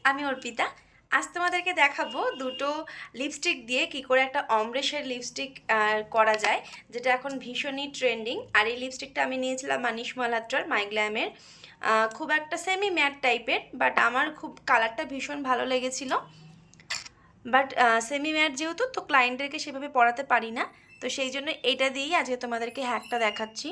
আমি অর্পিতা। আজ তোমাদেরকে দেখাবো দুটো লিপস্টিক দিয়ে কি করে একটা অমব্রে শেড লিপস্টিক করা যায়, যেটা এখন ভীষণই ট্রেন্ডিং। আর এই লিপস্টিকটা আমি নিয়েছিলাম মানিশ মালহোত্রার মাইগ্ল্যামের। খুব একটা সেমি ম্যাট টাইপের, বাট আমার খুব কালারটা ভীষণ ভালো লেগেছিল। বাট সেমি ম্যাট যেহেতু, তো ক্লায়েন্টদেরকে সেভাবে পরাতে পারি না, তো সেই জন্য এইটা দিয়েই আজকে তোমাদেরকে হ্যাকটা দেখাচ্ছি।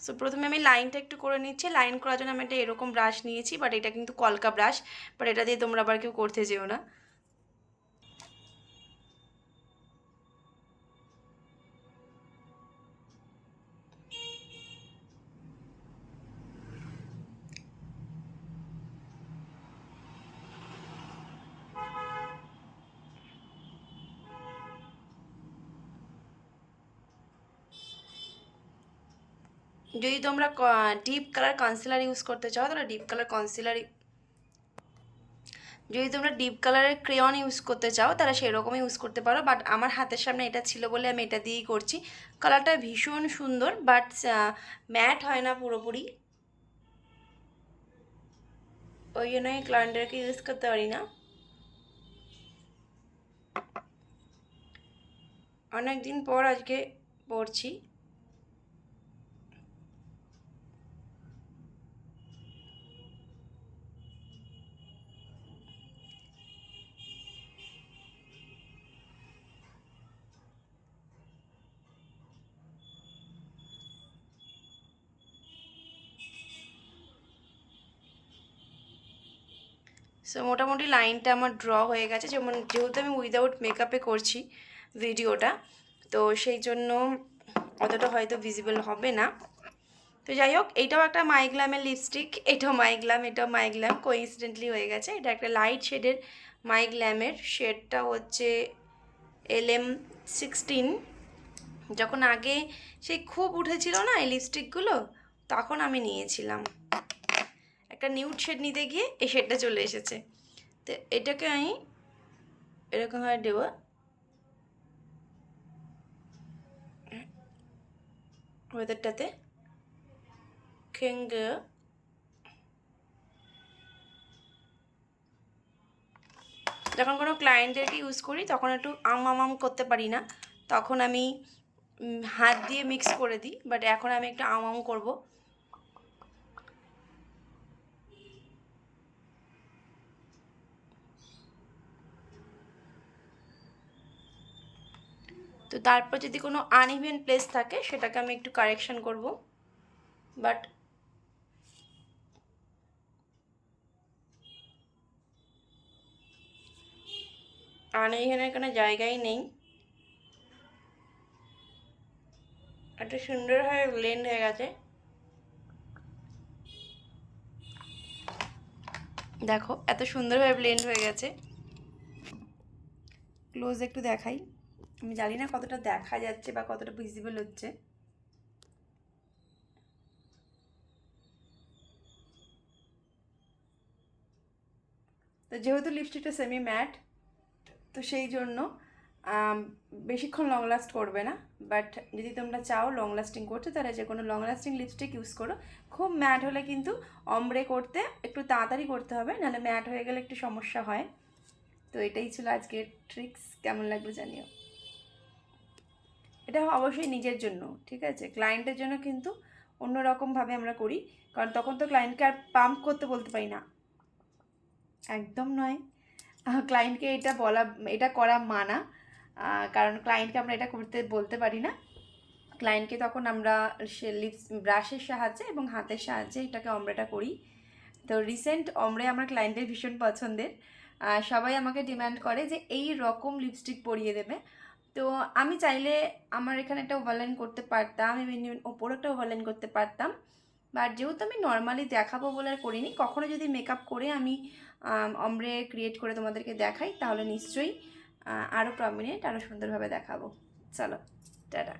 সো প্রথমে আমি লাইনটা একটু করে নিচ্ছি। লাইন করার জন্য আমি একটা এরকম ব্রাশ নিয়েছি, বাট এটা কিন্তু কলকা ব্রাশ, বাট এটা দিয়ে তোমরা আবার কেউ করতে যেও না। যদি তোমরা ডিপ কালার কনসিলার ইউজ করতে চাও, তাহলে ডিপ কালার কনসিলার, যদি তোমরা ডিপ কালারের ক্রেয়ন ইউজ করতে চাও তাহলে সেরকমই ইউজ করতে পারো। বাট আমার হাতের সামনে এটা ছিল বলে আমি এটা দিয়েই করছি। কালারটা ভীষণ সুন্দর, বাট ম্যাট হয় না পুরোপুরি, ওই জন্যই ক্লায়েন্টদেরকে ইউজ করতে পারি না। অনেক দিন পর আজকে পড়ছি। সো মোটামুটি লাইনটা আমার ড্র হয়ে গেছে। যেমন যেহেতু আমি উইদাউট মেকআপে করছি ভিডিওটা, তো সেই জন্য অতটা হয়তো ভিজিবল হবে না। তো যাই হোক, এইটাও একটা মাইগ্ল্যামের লিপস্টিক, এটাও মাইগ্ল্যাম, এটাও মাইগ্ল্যাম, কোইন্সিডেন্টলি হয়ে গেছে। এটা একটা লাইট শেডের মাইগ্ল্যামের, শেডটা হচ্ছে LM16। যখন আগে সেই খুব উঠেছিল না এই লিপস্টিকগুলো, তখন আমি নিয়েছিলাম। একটা নিউড শেড নিতে গিয়ে এই শেডটা চলে এসেছে। তো এটাকে আমি এরকমভাবে দেবো। ওয়েদারটাতে খেঙ্গে যখন কোনো ক্লায়েন্টদেরকে ইউজ করি তখন একটু আম করতে পারি না, তখন আমি হাত দিয়ে মিক্স করে দিই। বাট এখন আমি একটু আম করবো। তো তারপর যদি কোনো আনইভেন প্লেস থাকে সেটাকে আমি একটু কারেকশন করব। বাট আনইভেনের কোনো জায়গাই নেই, একটা সুন্দরভাবে ব্লেন্ড হয়ে গেছে। দেখো এত সুন্দরভাবে ব্লেন্ড হয়ে গেছে। ক্লোজ একটু দেখাই, আমি জানি না কতটা দেখা যাচ্ছে বা কতটা ভিজিবল হচ্ছে। তো যেহেতু লিপস্টিকটা সেমি ম্যাট, তো সেই জন্য বেশিক্ষণ লং লাস্ট করবে না। বাট যদি তোমরা চাও লং লাস্টিং করতে, তাহলে যে কোনো লং লাস্টিং লিপস্টিক ইউজ করো। খুব ম্যাট হলে কিন্তু অমব্রে করতে একটু তাড়াতাড়ি করতে হবে, নাহলে ম্যাট হয়ে গেলে একটু সমস্যা হয়। তো এটাই ছিল আজকের ট্রিক্স, কেমন লাগলো জানিও। এটা অবশ্যই নিজের জন্য, ঠিক আছে? ক্লায়েন্টের জন্য কিন্তু অন্যরকমভাবে আমরা করি, কারণ তখন তো ক্লায়েন্টকে আর পাম্প করতে বলতে পারি না, একদম নয়। ক্লায়েন্টকে এটা বলা, এটা করা মানা। কারণ ক্লায়েন্টকে আমরা এটা করতে বলতে পারি না। ক্লায়েন্টকে তখন আমরা সে লিপস ব্রাশের সাহায্যে এবং হাতের সাহায্যে এটাকে অমব্রেটা করি। তো রিসেন্ট অমব্রে আমার ক্লায়েন্টের ভীষণ পছন্দের। সবাই আমাকে ডিমান্ড করে যে এই রকম লিপস্টিক পরিয়ে দেবে। তো আমি চাইলে আমার এখানে একটা ওভারলাইন করতে পারতাম, এবং ওপর একটা ওভারলাইন করতে পারতাম। বাট যেহেতু আমি নর্মালি দেখাবো বলে আর করিনি। কখনো যদি মেকআপ করে আমি অমব্রে ক্রিয়েট করে তোমাদেরকে দেখাই, তাহলে নিশ্চয়ই আরও প্রমিনেন্ট, আরও সুন্দরভাবে দেখাবো। চলো, টাটা।